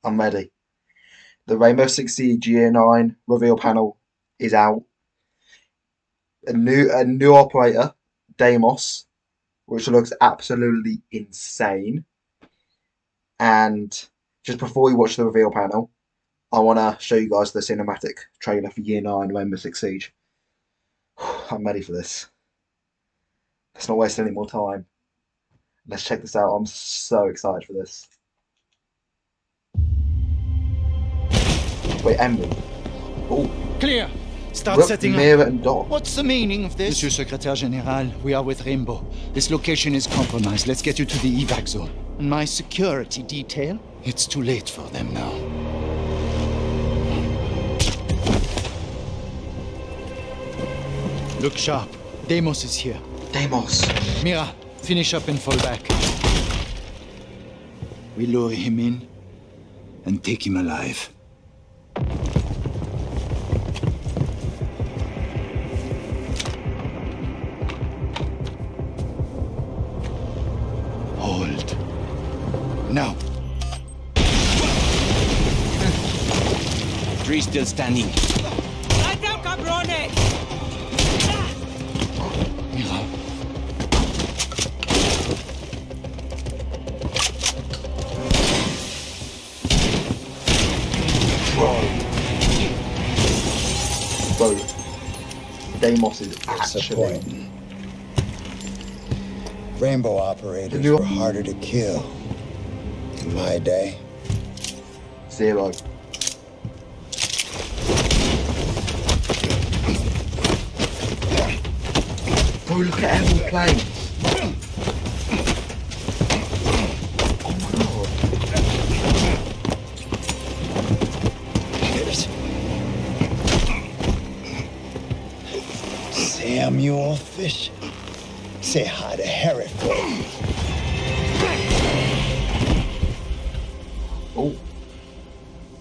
I'm ready. The Rainbow Six Siege Year 9 reveal panel is out. A new operator, DEIMOS, which looks absolutely insane. And just before we watch the reveal panel, I want to show you guys the cinematic trailer for Year 9 Rainbow Six Siege. I'm ready for this. Let's not waste any more time. Let's check this out. I'm so excited for this. Wait, Emily. Oh, Clear. Start setting up. Mira and Dot. What's the meaning of this? Monsieur Secrétaire Général, we are with Rainbow. This location is compromised. Let's get you to the evac zone. And my security detail? It's too late for them now. Look sharp. DEIMOS is here. DEIMOS. Mira, finish up and fall back. We lure him in and take him alive. Hold. Now. Three still standing. Light down, cabrone! Mira. Bro, DEIMOS is actually... Rainbow operators were harder to kill in my day. Zero. Bro, look at every plane. Oh my god. Samuel Fish. Say hi to Harry for me. Oh.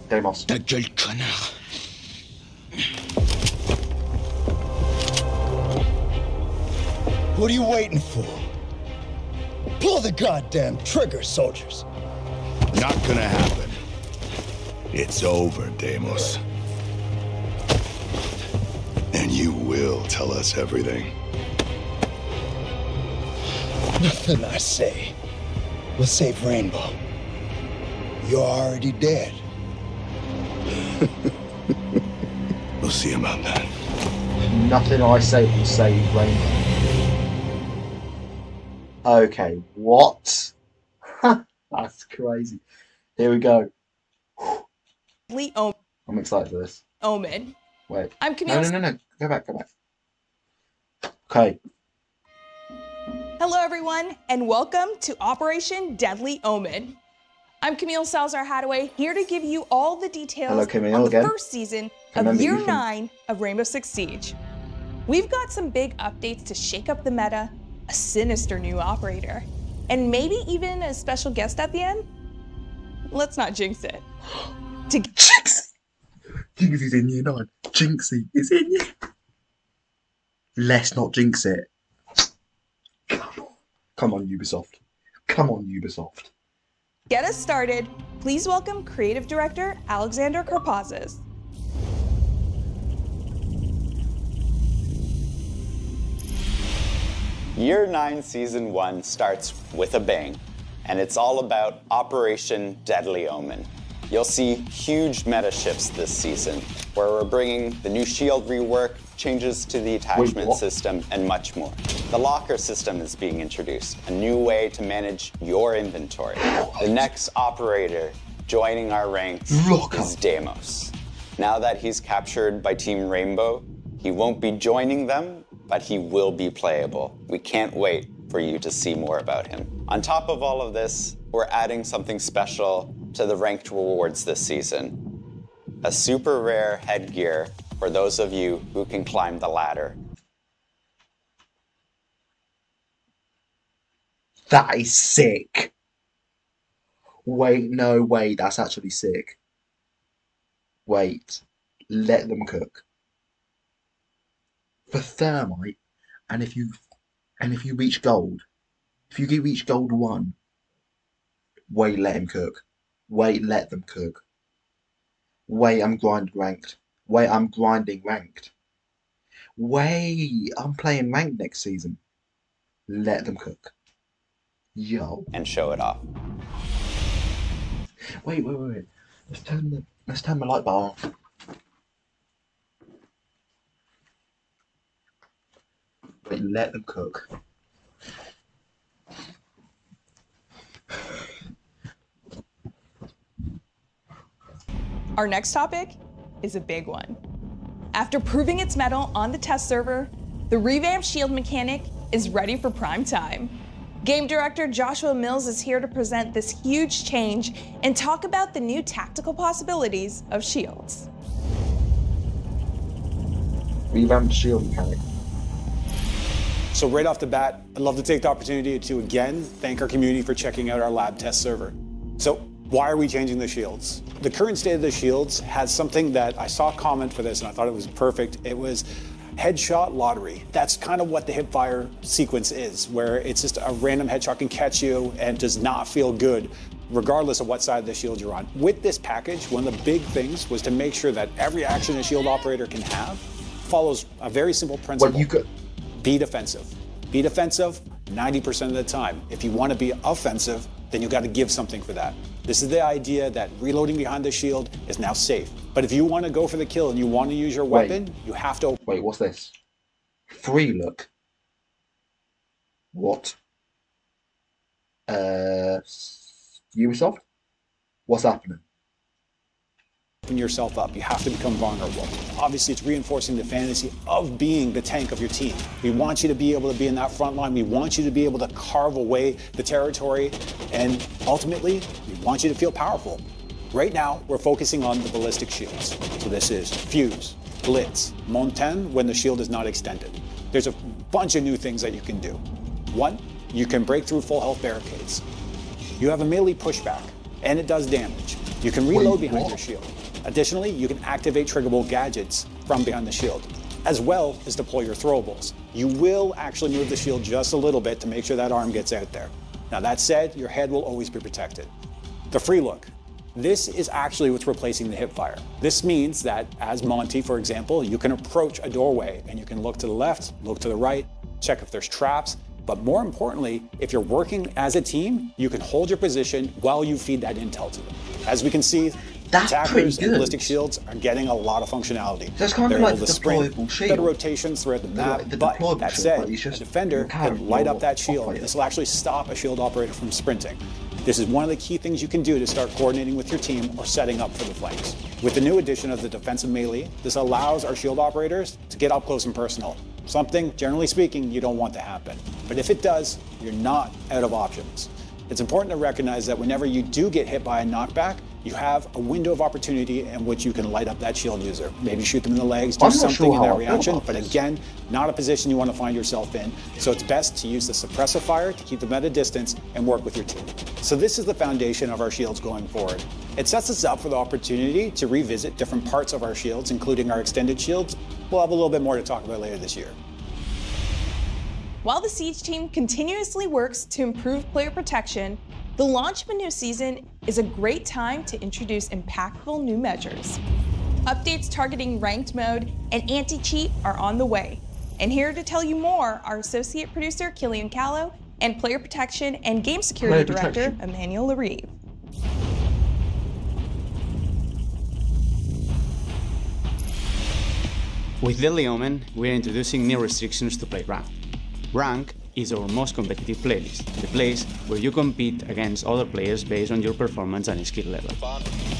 DEIMOS. Ta gueule, connard. What are you waiting for? Pull the goddamn trigger, soldiers. Not gonna happen. It's over, DEIMOS. And you will tell us everything. Nothing I say will save Rainbow. You're already dead. We'll see about that. Nothing I say will save Rainbow. Okay, what? That's crazy. Here we go. I'm excited for this. Omen. Wait. I'm Camille. No. Go back. Okay. Hello, everyone, and welcome to Operation Deadly Omen. I'm Camille Salazar-Hadaway, here to give you all the details Hello, Camille, on the again. first season Remember of Year you from- 9 of Rainbow Six Siege. We've got some big updates to shake up the meta, a sinister new operator, and maybe even a special guest at the end? Let's not jinx it. Jinx! Jinx is in Year 9. Jinxie is in Year... Let's not jinx it. Come on, Ubisoft. Come on, Ubisoft. Get us started, please welcome Creative Director Alexander Karpazes. Year 9 Season 1 starts with a bang, and it's all about Operation Deadly Omen. You'll see huge meta shifts this season, where we're bringing the new shield rework, changes to the attachment system, and much more. The locker system is being introduced, a new way to manage your inventory. The next operator joining our ranks is DEIMOS. Now that he's captured by Team Rainbow, he won't be joining them, but he will be playable. We can't wait for you to see more about him. On top of all of this, we're adding something special to the ranked rewards this season. A super rare headgear for those of you who can climb the ladder. That is sick. Wait, no, wait, that's actually sick. Wait, let them cook. For thermite, and if you reach gold, if you reach gold 1, wait, let him cook. Wait, let them cook. Wait, I'm grinding ranked. Wait, I'm grinding ranked. Wait, I'm playing ranked next season. Let them cook. Yo. And show it off. Wait. Let's turn the light bar off. Wait, let them cook. Our next topic is a big one. After proving its mettle on the test server, the revamped shield mechanic is ready for prime time. Game director Joshua Mills is here to present this huge change and talk about the new tactical possibilities of shields. Revamped shield mechanic. So right off the bat, I'd love to take the opportunity to again thank our community for checking out our lab test server. So why are we changing the shields? The current state of the shields has something that I saw a comment for this and I thought it was perfect. It was headshot lottery. That's kind of what the hipfire sequence is, where it's just a random headshot can catch you and does not feel good, regardless of what side of the shield you're on. With this package, one of the big things was to make sure that every action a shield operator can have follows a very simple principle. Be defensive. Be defensive 90% of the time. If you want to be offensive, then you got to give something for that. This is the idea that reloading behind the shield is now safe. But if you want to go for the kill and you want to use your weapon, you have to... Wait, what's this? Free look. What? Ubisoft? What's happening? Open yourself up. You have to become vulnerable. Obviously, it's reinforcing the fantasy of being the tank of your team. We want you to be able to be in that front line. We want you to be able to carve away the territory. And ultimately, we want you to feel powerful. Right now, we're focusing on the ballistic shields. So this is Fuse, Blitz, Montagne when the shield is not extended. There's a bunch of new things that you can do. One, you can break through full health barricades. You have a melee pushback, and it does damage. You can reload behind your shield. Additionally, you can activate triggerable gadgets from behind the shield, as well as deploy your throwables. You will actually move the shield just a little bit to make sure that arm gets out there. Now that said, your head will always be protected. The free look. This is actually what's replacing the hipfire. This means that, as Monty, for example, you can approach a doorway and you can look to the left, look to the right, check if there's traps, but more importantly, if you're working as a team, you can hold your position while you feed that intel to them. As we can see, attackers and ballistic shields are getting a lot of functionality. That's kind of They're like able to the sprint, deployable shield. better rotations throughout the map, but that said, a defender can light up that shield. This will actually stop a shield operator from sprinting. This is one of the key things you can do to start coordinating with your team or setting up for the flanks. With the new addition of the defensive melee, this allows our shield operators to get up close and personal. Something, generally speaking, you don't want to happen. But if it does, you're not out of options. It's important to recognize that whenever you do get hit by a knockback, you have a window of opportunity in which you can light up that shield user. Maybe shoot them in the legs, do something in that reaction, but again, not a position you want to find yourself in. So it's best to use the suppressive fire to keep them at a distance and work with your team. So this is the foundation of our shields going forward. It sets us up for the opportunity to revisit different parts of our shields, including our extended shields. We'll have a little bit more to talk about later this year. While the Siege team continuously works to improve player protection, the launch of a new season is a great time to introduce impactful new measures. Updates targeting ranked mode and anti-cheat are on the way. And here to tell you more are associate producer Killian Callow and player protection and game security director Emmanuel Larive. With Deadly Omen, we are introducing new restrictions to play rank. Rank is our most competitive playlist, the place where you compete against other players based on your performance and skill level.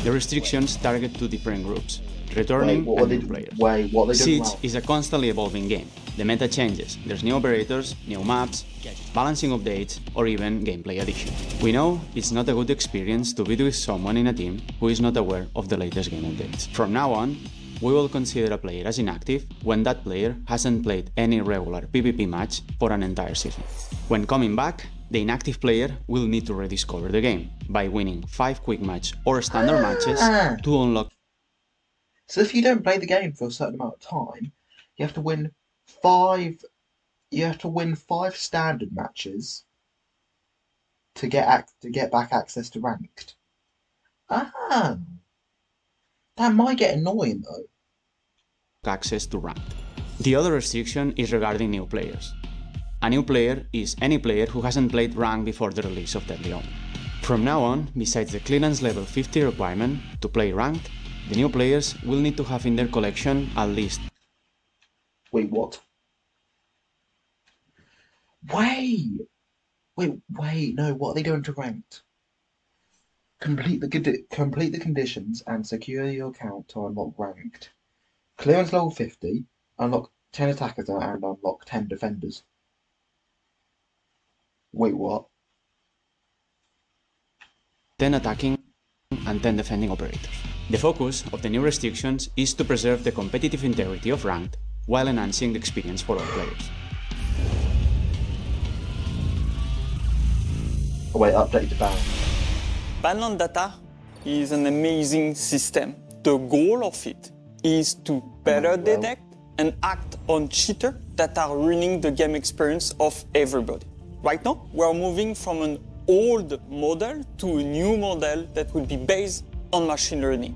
The restrictions target two different groups, returning and new players. Siege is a constantly evolving game. The meta changes, there's new operators, new maps, balancing updates, or even gameplay addition. We know it's not a good experience to be with someone in a team who is not aware of the latest game updates. From now on, we will consider a player as inactive when that player hasn't played any regular PvP match for an entire season. When coming back, the inactive player will need to rediscover the game by winning 5 quick match or standard matches to unlock. So if you don't play the game for a certain amount of time, you have to win 5. You have to win 5 standard matches to get back access to ranked. Ah, that might get annoying though. Access to rank. The other restriction is regarding new players. A new player is any player who hasn't played rank before the release of Deadly Omen. From now on, besides the clearance level 50 requirement to play ranked, the new players will need to have in their collection at least... Wait, what? Wait, no, what are they doing to ranked? Complete the conditions and secure your account to unlock ranked. Clearance level 50, unlock 10 attackers and unlock 10 defenders. Wait, what? 10 attacking and 10 defending operators. The focus of the new restrictions is to preserve the competitive integrity of ranked while enhancing the experience for all players. Oh wait, update the ban. Ban on data is an amazing system. The goal of it is to better detect and act on cheaters that are ruining the game experience of everybody. Right now, we're moving from an old model to a new model that will be based on machine learning.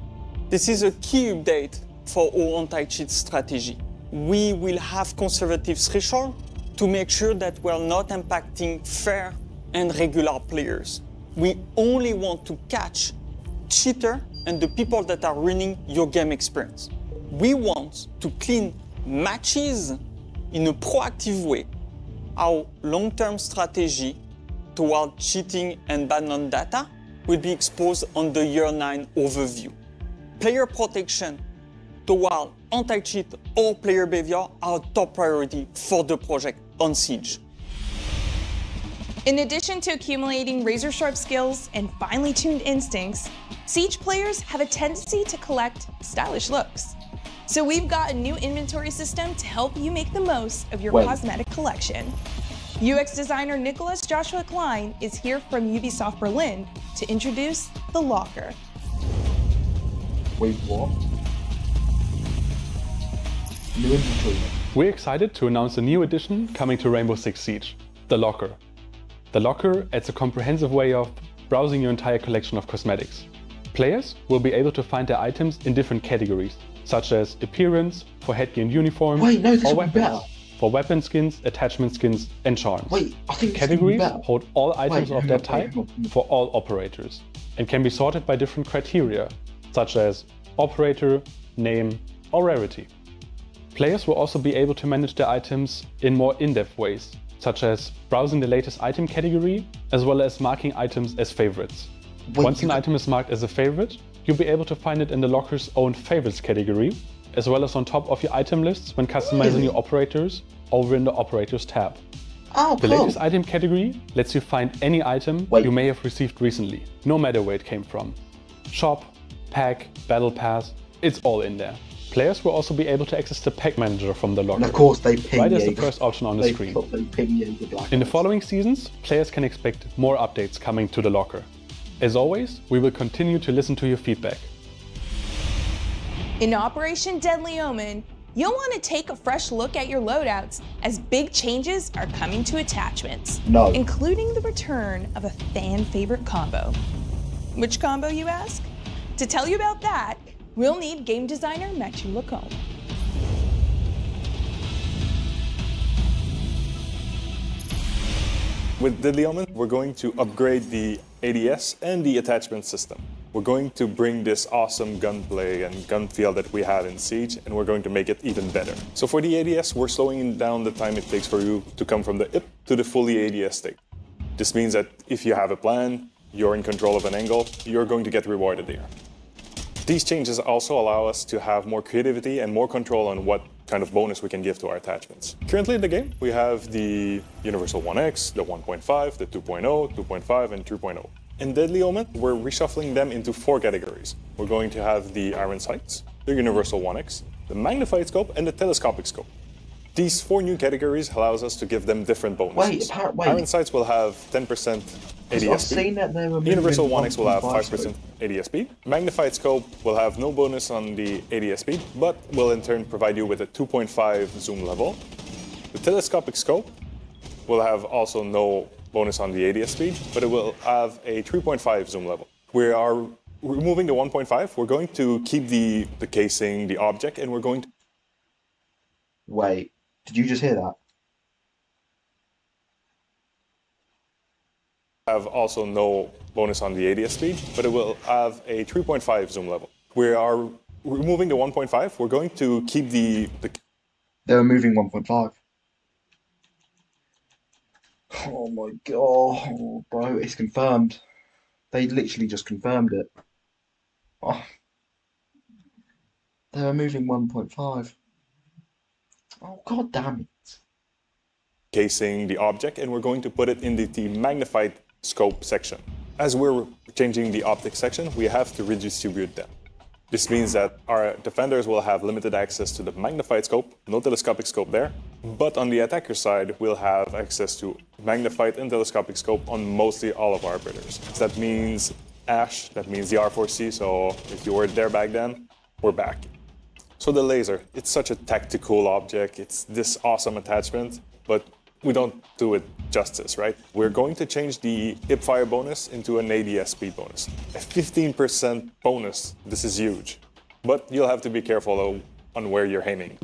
This is a key update for our anti-cheat strategy. We will have conservative threshold to make sure that we're not impacting fair and regular players. We only want to catch cheaters and the people that are ruining your game experience. We want to clean matches in a proactive way. Our long-term strategy toward cheating and ban on data will be exposed on the Year 9 overview. Player protection toward anti-cheat or player behavior are a top priority for the project on Siege. In addition to accumulating razor-sharp skills and finely tuned instincts, Siege players have a tendency to collect stylish looks. So we've got a new inventory system to help you make the most of your cosmetic collection. UX designer Nicholas Joshua Klein is here from Ubisoft Berlin to introduce the Locker. Wait, what? New inventory. We're excited to announce a new addition coming to Rainbow Six Siege, the Locker. The Locker adds a comprehensive way of browsing your entire collection of cosmetics. Players will be able to find their items in different categories, such as appearance, for headgear and uniforms, or weapons, for weapon skins, attachment skins, and charms. Wait, I think categories hold all items of that type for all operators, and can be sorted by different criteria, such as operator, name, or rarity. Players will also be able to manage their items in more in-depth ways, such as browsing the latest item category, as well as marking items as favorites. Once an item is marked as a favorite, you'll be able to find it in the Locker's own favorites category, as well as on top of your item lists when customizing your operators over in the operators tab. Oh, the latest item category lets you find any item you may have received recently, no matter where it came from. Shop, pack, battle pass, it's all in there. Players will also be able to access the pack manager from the Locker. And of course they ping right as the first option on the screen. In the following seasons, players can expect more updates coming to the Locker. As always, we will continue to listen to your feedback. In Operation Deadly Omen, you'll want to take a fresh look at your loadouts as big changes are coming to attachments, including the return of a fan favorite combo. Which combo, you ask? To tell you about that, we'll need game designer Matthew Lacombe. With Deadly Omen, we're going to upgrade the ADS and the attachment system. We're going to bring this awesome gunplay and gun feel that we have in Siege, and we're going to make it even better. So for the ADS, we're slowing down the time it takes for you to come from the IP to the fully ADS state. This means that if you have a plan, you're in control of an angle, you're going to get rewarded there. These changes also allow us to have more creativity and more control on what kind of bonus we can give to our attachments. Currently in the game, we have the Universal 1X, the 1.5, the 2.0, 2.5, and 3.0. In Deadly Omen, we're reshuffling them into 4 categories. We're going to have the Iron Sights, the Universal 1X, the Magnified Scope, and the Telescopic Scope. These 4 new categories allows us to give them different bonuses. Wait. Iron Sights will have 10% ADS speed. Universal 1X will have 5% ADS speed. Magnified Scope will have no bonus on the ADS speed, but will in turn provide you with a 2.5 zoom level. The Telescopic Scope will have also no bonus on the ADS speed, but it will have a 3.5 zoom level. We are removing the 1.5, we're going to keep the casing, the object, and we're going to... Wait, did you just hear that? Have also no bonus on the ADS speed, but it will have a 3.5 zoom level. We are removing the 1.5. We're going to keep the... They're removing 1.5. Oh my god, bro, it's confirmed. They literally just confirmed it. Oh. They're removing 1.5. Oh, god damn it. Casing the object, and we're going to put it in the magnified scope section. As we're changing the optic section, we have to redistribute them. This means that our defenders will have limited access to the magnified scope, no telescopic scope there, but on the attacker side, we'll have access to magnified and telescopic scope on mostly all of our operators. So that means Ash, that means the R4C, so if you were there back then, we're back. So the laser, it's such a tactical object, it's this awesome attachment, but we don't do it justice, right? We're going to change the hipfire bonus into an ADS speed bonus. A 15% bonus, this is huge. But you'll have to be careful on where you're aiming.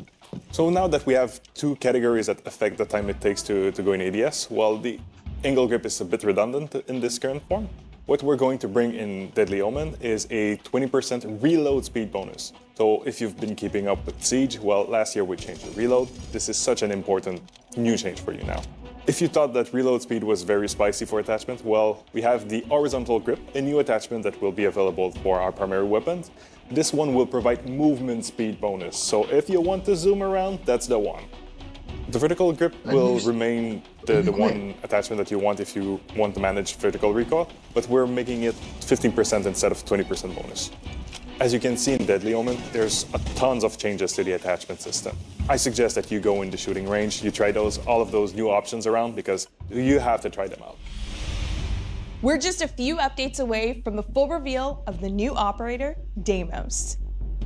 So now that we have two categories that affect the time it takes to go in ADS, well, the angle grip is a bit redundant in this current form. What we're going to bring in Deadly Omen is a 20% reload speed bonus. So if you've been keeping up with Siege, well, last year we changed the reload. This is such an important new change for you now. If you thought that reload speed was very spicy for attachment, well, we have the horizontal grip, a new attachment that will be available for our primary weapons. This one will provide movement speed bonus, so if you want to zoom around, that's the one. The vertical grip will remain the one attachment that you want if you want to manage vertical recoil, but we're making it 15% instead of 20% bonus. As you can see in Deadly Omen, there's tons of changes to the attachment system. I suggest that you go in the shooting range, you try all of those new options around, because you have to try them out. We're just a few updates away from the full reveal of the new operator, DEIMOS.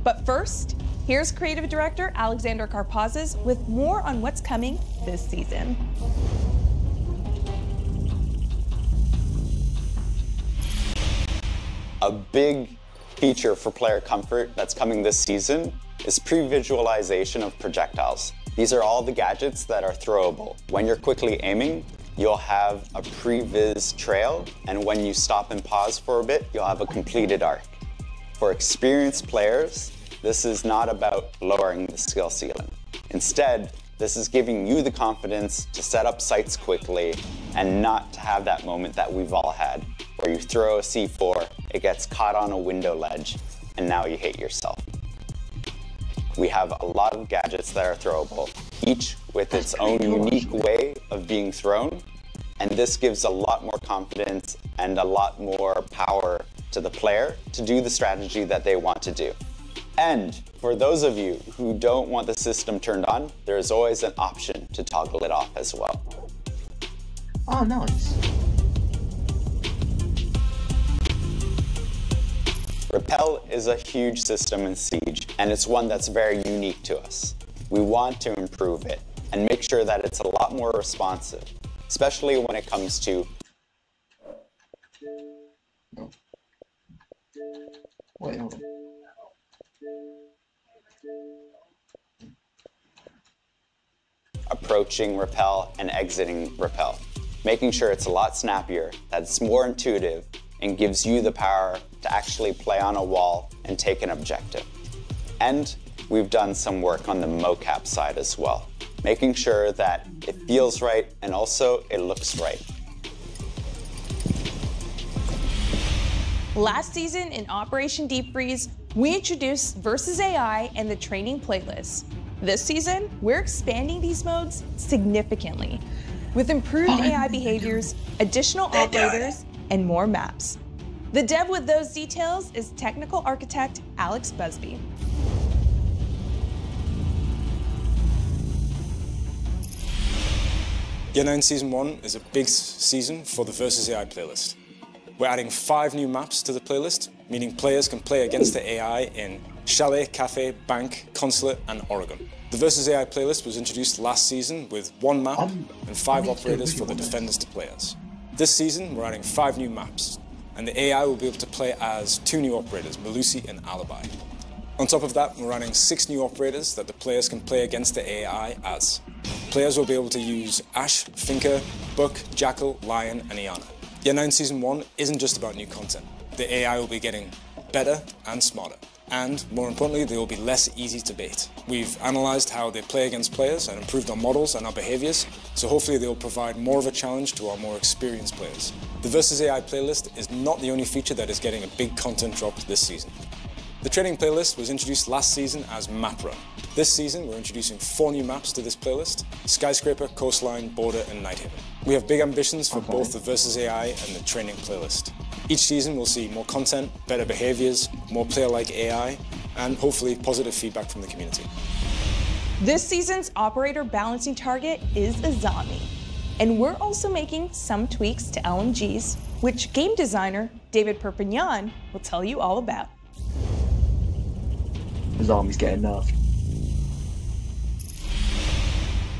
But first, here's creative director Alexander Karpazes with more on what's coming this season. A big feature for player comfort that's coming this season is pre-visualization of projectiles. These are all the gadgets that are throwable. When you're quickly aiming, you'll have a pre-vis trail, and when you stop and pause for a bit, you'll have a completed arc. For experienced players, this is not about lowering the skill ceiling. Instead, this is giving you the confidence to set up sights quickly and not to have that moment that we've all had, where you throw a C4, it gets caught on a window ledge, and now you hate yourself. We have a lot of gadgets that are throwable, each with its own unique way of being thrown, and this gives a lot more confidence and a lot more power to the player to do the strategy that they want to do. And for those of you who don't want the system turned on, there is always an option to toggle it off as well. Oh, nice. Repel is a huge system in Siege, and it's one that's very unique to us. We want to improve it and make sure that it's a lot more responsive, especially when it comes to Wait, hold on. approaching Repel and exiting Repel, making sure it's a lot snappier, that it's more intuitive, and gives you the power to actually play on a wall and take an objective. And we've done some work on the mocap side as well, making sure that it feels right and also it looks right. Last season in Operation Deep Freeze, we introduced Versus AI and the training playlist. This season, we're expanding these modes significantly with improved AI behaviors, additional operators, and more maps. The dev with those details is technical architect Alex Busby. Year 9 Season 1 is a big season for the Versus AI playlist. We're adding 5 new maps to the playlist, meaning players can play against the AI in Chalet, Cafe, Bank, Consulate, and Oregon. The Versus AI playlist was introduced last season with 1 map and 5 operators for the defenders to play as. This season, we're adding 5 new maps. and the AI will be able to play as 2 new operators, Melusi and Alibi. On top of that, we're running 6 new operators that the players can play against the AI as. Players will be able to use Ash, Finker, Buck, Jackal, Lion, and Iana. Yet now in Season 1 isn't just about new content. The AI will be getting better and smarter. And, more importantly, they will be less easy to bait. We've analysed how they play against players and improved our models and our behaviours, so hopefully they will provide more of a challenge to our more experienced players. The Versus AI playlist is not the only feature that is getting a big content drop this season. The training playlist was introduced last season as Map Run. This season, we're introducing 4 new maps to this playlist: Skyscraper, Coastline, Border, and Nighthaven. We have big ambitions for both the Versus AI and the training playlist. Each season, we'll see more content, better behaviors, more player-like AI, and hopefully positive feedback from the community. This season's operator balancing target is a zombie. And we're also making some tweaks to LMGs, which game designer David Perpignan will tell you all about. The zombie's getting nerfed.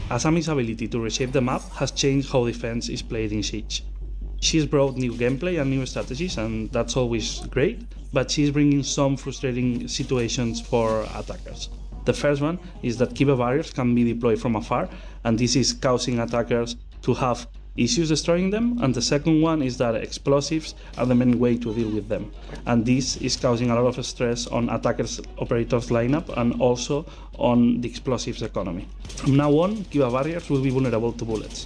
Asami's ability to reshape the map has changed how defense is played in Siege. She's brought new gameplay and new strategies, and that's always great, but she's bringing some frustrating situations for attackers. The first one is that Kiva barriers can be deployed from afar, and this is causing attackers to have issues destroying them, and the second one is that explosives are the main way to deal with them, and this is causing a lot of stress on attackers' operators lineup and also on the explosives economy. From now on, Kiva barriers will be vulnerable to bullets.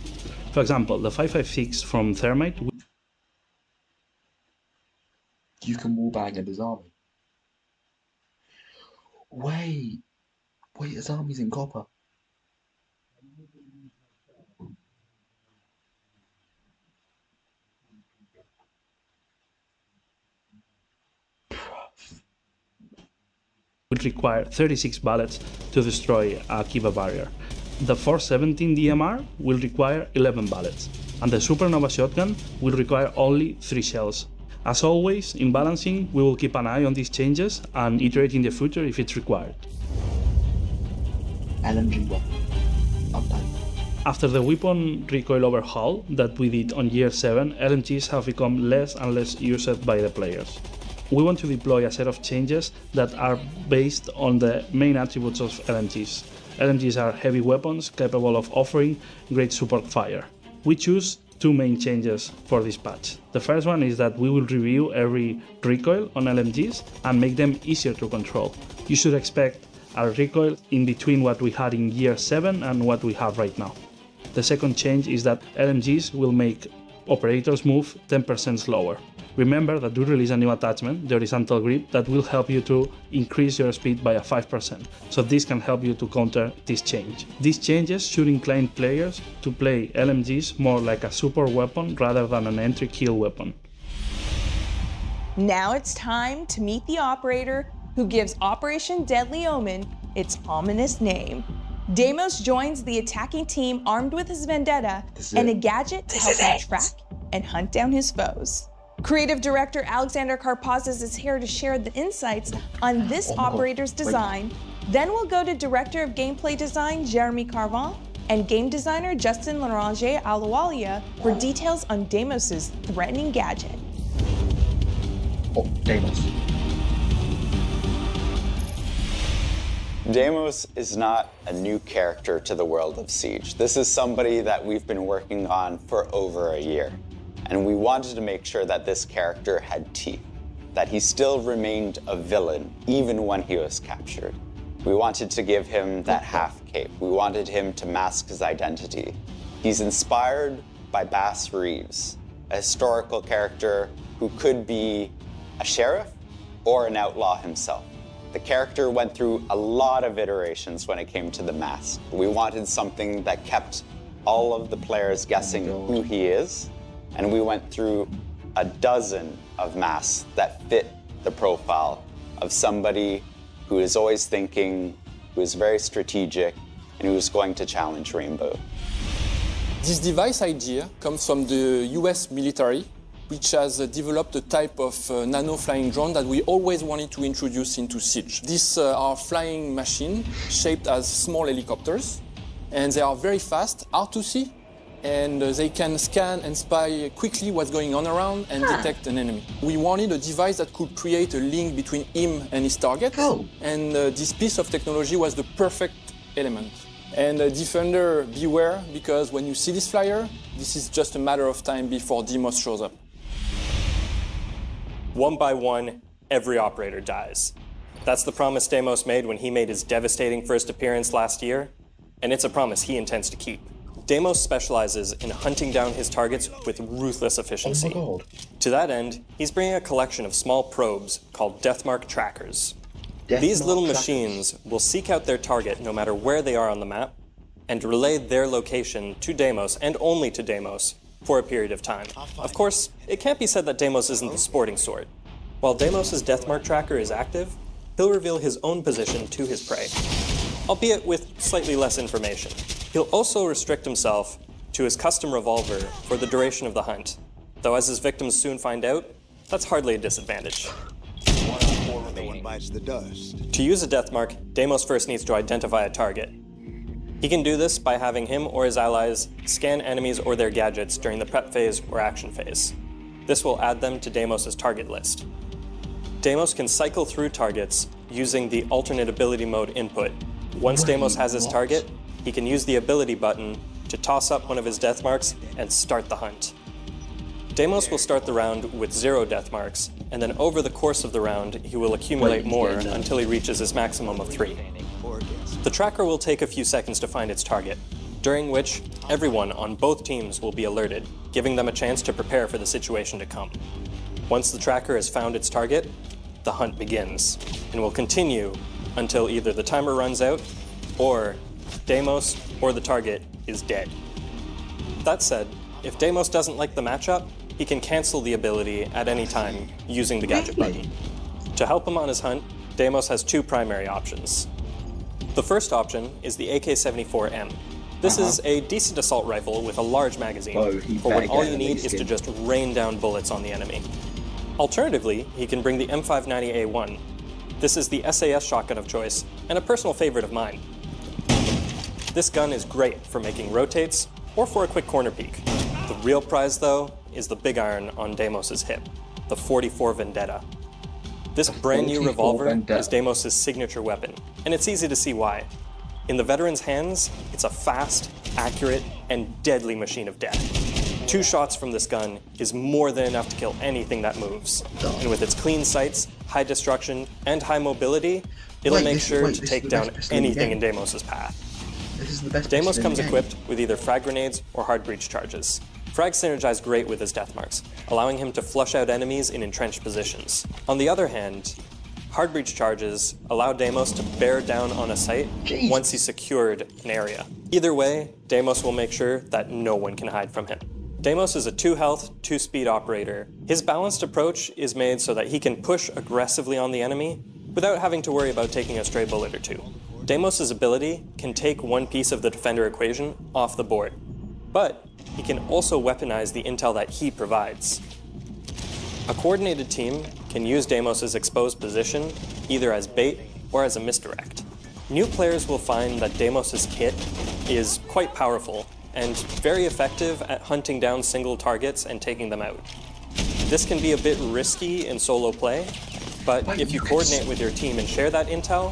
For example, the 5.56 from Thermite. You can wallbang a Dizami. Wait, Dizami's in copper. Will require 36 bullets to destroy a Kiva barrier. The 417 DMR will require 11 bullets, and the Supernova shotgun will require only 3 shells. As always, in balancing, we will keep an eye on these changes and iterate in the future if it's required. LMG weapon. Update. After the weapon recoil overhaul that we did on year 7, LMGs have become less and less used by the players. We want to deploy a set of changes that are based on the main attributes of LMGs. LMGs are heavy weapons capable of offering great support fire. We choose 2 main changes for this patch. The first one is that we will review every recoil on LMGs and make them easier to control. You should expect a recoil in between what we had in year 7 and what we have right now. The second change is that LMGs will make operators move 10% slower. Remember that we release a new attachment, the horizontal grip, that will help you to increase your speed by 5%, so this can help you to counter this change. These changes should incline players to play LMGs more like a support weapon rather than an entry kill weapon. Now it's time to meet the operator who gives Operation Deadly Omen its ominous name. DEIMOS joins the attacking team armed with his vendetta and a gadget to help him track and hunt down his foes. Creative director Alexander Karpazis is here to share the insights on this operator's design. Then we'll go to director of gameplay design Jeremy Carvin and game designer Justin Laranger Aluwalia for details on DEIMOS' threatening gadget. DEIMOS. DEIMOS is not a new character to the world of Siege. This is somebody that we've been working on for over a year. And we wanted to make sure that this character had teeth, that he still remained a villain even when he was captured. We wanted to give him that half cape. We wanted him to mask his identity. He's inspired by Bass Reeves, a historical character who could be a sheriff or an outlaw himself. The character went through a lot of iterations when it came to the mask. We wanted something that kept all of the players guessing who he is, and we went through a dozen of masks that fit the profile of somebody who is always thinking, who is very strategic, and who is going to challenge Rainbow. This device idea comes from the US military, which has developed a type of nano flying drone that we always wanted to introduce into Siege. These are flying machines shaped as small helicopters, and they are very fast, hard to see, and they can scan and spy quickly what's going on around and detect an enemy. We wanted a device that could create a link between him and his target, and this piece of technology was the perfect element. And Defender, beware, because when you see this flyer, this is just a matter of time before DEIMOS shows up. One by one, every operator dies. That's the promise DEIMOS made when he made his devastating first appearance last year, and it's a promise he intends to keep. DEIMOS specializes in hunting down his targets with ruthless efficiency. Oh my God. To that end, he's bringing a collection of small probes called Deathmark trackers. These little machines will seek out their target no matter where they are on the map and relay their location to DEIMOS and only to DEIMOS for a period of time. Of course, it can't be said that DEIMOS isn't the sporting sort. While DEIMOS' Deathmark tracker is active, he'll reveal his own position to his prey, albeit with slightly less information. He'll also restrict himself to his custom revolver for the duration of the hunt, though as his victims soon find out, that's hardly a disadvantage. No one bites the dust. To use a Deathmark, DEIMOS first needs to identify a target. He can do this by having him or his allies scan enemies or their gadgets during the prep phase or action phase. This will add them to DEIMOS' target list. DEIMOS can cycle through targets using the alternate ability mode input. Once DEIMOS has his target, he can use the ability button to toss up one of his Deathmarks and start the hunt. DEIMOS will start the round with 0 Deathmarks, and then over the course of the round, he will accumulate more until he reaches his maximum of 3. The tracker will take a few seconds to find its target, during which everyone on both teams will be alerted, giving them a chance to prepare for the situation to come. Once the tracker has found its target, the hunt begins, and will continue until either the timer runs out, or DEIMOS or the target is dead. That said, if DEIMOS doesn't like the matchup, he can cancel the ability at any time using the gadget button. To help him on his hunt, DEIMOS has 2 primary options. The first option is the AK-74M. This is a decent assault rifle with a large magazine, for when all you need is to just rain down bullets on the enemy. Alternatively, he can bring the M590A1. This is the SAS shotgun of choice, and a personal favorite of mine. This gun is great for making rotates, or for a quick corner peek. The real prize, though, is the big iron on DEIMOS' hip, the 44 Vendetta. This brand new revolver is DEIMOS' signature weapon, and it's easy to see why. In the veteran's hands, it's a fast, accurate, and deadly machine of death. 2 shots from this gun is more than enough to kill anything that moves. And with its clean sights, high destruction, and high mobility, it'll make sure to take down anything in DEIMOS' path. DEIMOS comes equipped with either frag grenades or hard breach charges. Frags synergize great with his Deathmarks, allowing him to flush out enemies in entrenched positions. On the other hand, hard breach charges allow DEIMOS to bear down on a site once he's secured an area. Either way, DEIMOS will make sure that no one can hide from him. DEIMOS is a 2-health, 2-speed operator. His balanced approach is made so that he can push aggressively on the enemy without having to worry about taking a stray bullet or 2. DEIMOS' ability can take one piece of the defender equation off the board, but he can also weaponize the intel that he provides. A coordinated team can use DEIMOS' exposed position either as bait or as a misdirect. New players will find that DEIMOS' kit is quite powerful and very effective at hunting down single targets and taking them out. This can be a bit risky in solo play, but if you coordinate with your team and share that intel,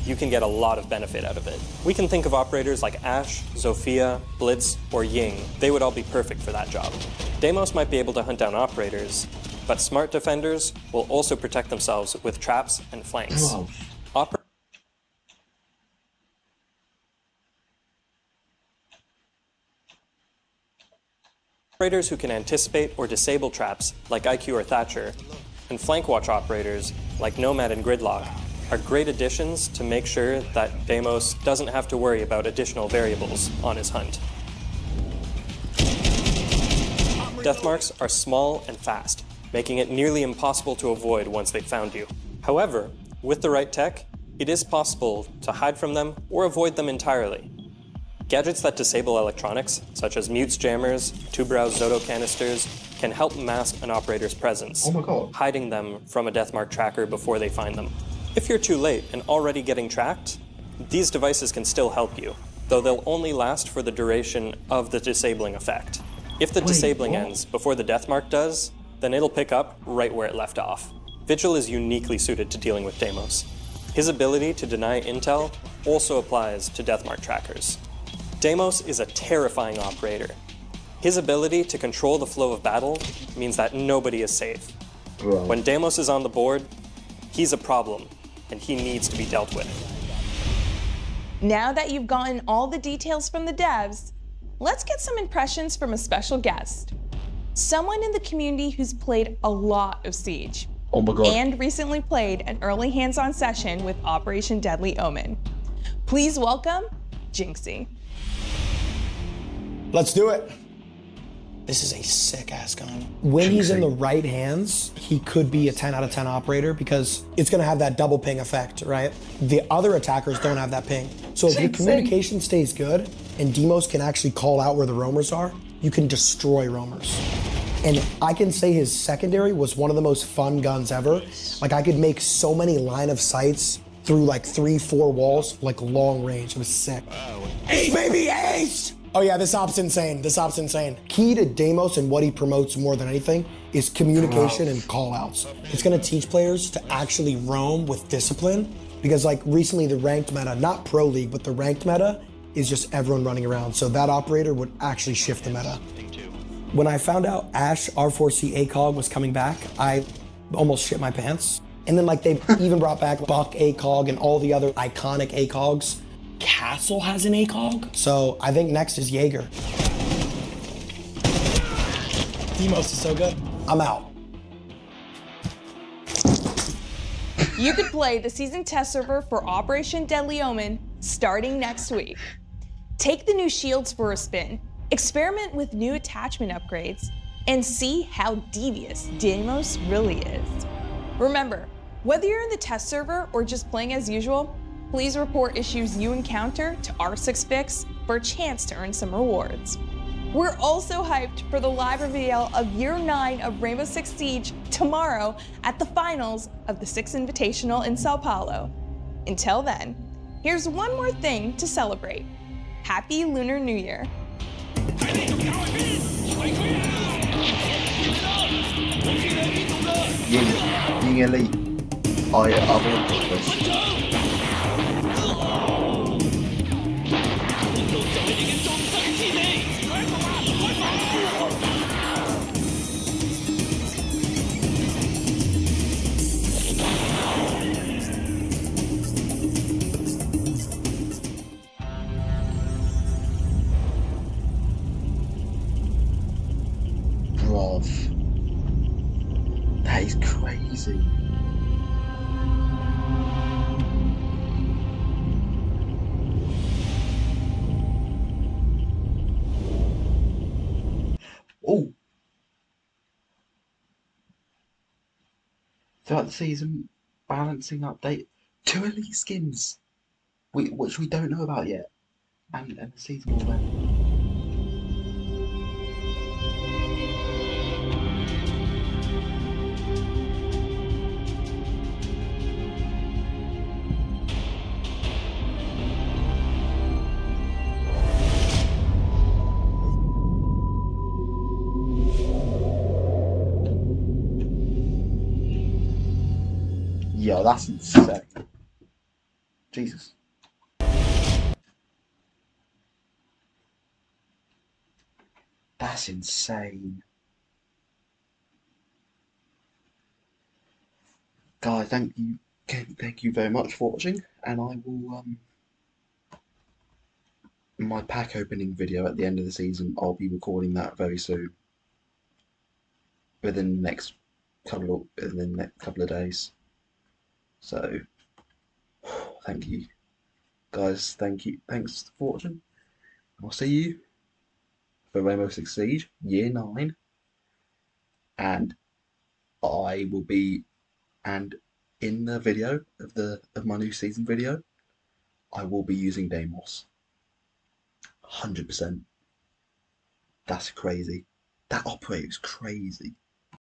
you can get a lot of benefit out of it. We can think of operators like Ash, Zofia, Blitz, or Ying. They would all be perfect for that job. DEIMOS might be able to hunt down operators, but smart defenders will also protect themselves with traps and flanks. Operators who can anticipate or disable traps, like IQ or Thatcher, and flank watch operators, like Nomad and Gridlock, are great additions to make sure that DEIMOS doesn't have to worry about additional variables on his hunt. Deathmarks are small and fast, making it nearly impossible to avoid once they've found you. However, with the right tech, it is possible to hide from them or avoid them entirely. Gadgets that disable electronics, such as mutes jammers, two-browse Zoto canisters, can help mask an operator's presence, hiding them from a Deathmark tracker before they find them. If you're too late and already getting tracked, these devices can still help you. though they'll only last for the duration of the disabling effect. If the disabling ends before the death mark does, then it'll pick up right where it left off. Vigil is uniquely suited to dealing with Deimos. His ability to deny intel also applies to deathmark trackers. Deimos is a terrifying operator. His ability to control the flow of battle means that nobody is safe. Right. When Deimos is on the board, he's a problem, and he needs to be dealt with. Now that you've gotten all the details from the devs, let's get some impressions from a special guest. Someone in the community who's played a lot of Siege. Oh my God. And recently played an early hands-on session with Operation Deadly Omen. Please welcome Jinxie. Let's do it. This is a sick-ass gun. When he's in the right hands, he could be a 10 out of 10 operator because it's gonna have that double ping effect, right? The other attackers don't have that ping. So if your communication stays good and DEIMOS can actually call out where the roamers are, you can destroy roamers. And I can say his secondary was one of the most fun guns ever. Like I could make so many line of sights through like 3-4 walls, like long range. It was sick. Wow. Ace, baby, ace! Oh yeah, this op's insane. This op's insane. Key to Deimos and what he promotes more than anything is communication and call outs. It's gonna teach players to actually roam with discipline because like recently the ranked meta, not pro league, but the ranked meta is just everyone running around. So that operator would actually shift the meta. When I found out Ash R4C ACOG was coming back, I almost shit my pants. And then like they even brought back Buck ACOG and all the other iconic ACOGs. Castle has an ACOG. So I think next is Jaeger. DEIMOS is so good. I'm out. You could play the season test server for Operation Deadly Omen starting next week. Take the new shields for a spin, experiment with new attachment upgrades, and see how devious Deimos really is. Remember, whether you're in the test server or just playing as usual, please report issues you encounter to R6Fix for a chance to earn some rewards. We're also hyped for the live reveal of Year 9 of Rainbow Six Siege tomorrow at the finals of the Six Invitational in Sao Paulo. Until then, here's one more thing to celebrate. Happy Lunar New Year. Being elite, I avoid this. Bruv. That is crazy. Oh. Throughout the season, balancing update. 2 elite skins, which we don't know about yet. And the season will end. Yo, that's insane. Jesus. That's insane. Guys, thank you very much for watching, and I will my pack opening video at the end of the season, I'll be recording that very soon. Within the next couple of days. So thank you. Guys, thank you. Thanks for watching. I'll see you for Rainbow Six Siege Year 9. And I will be, and in the video of my new season video, I will be using Deimos. 100%. That's crazy. That operator is crazy.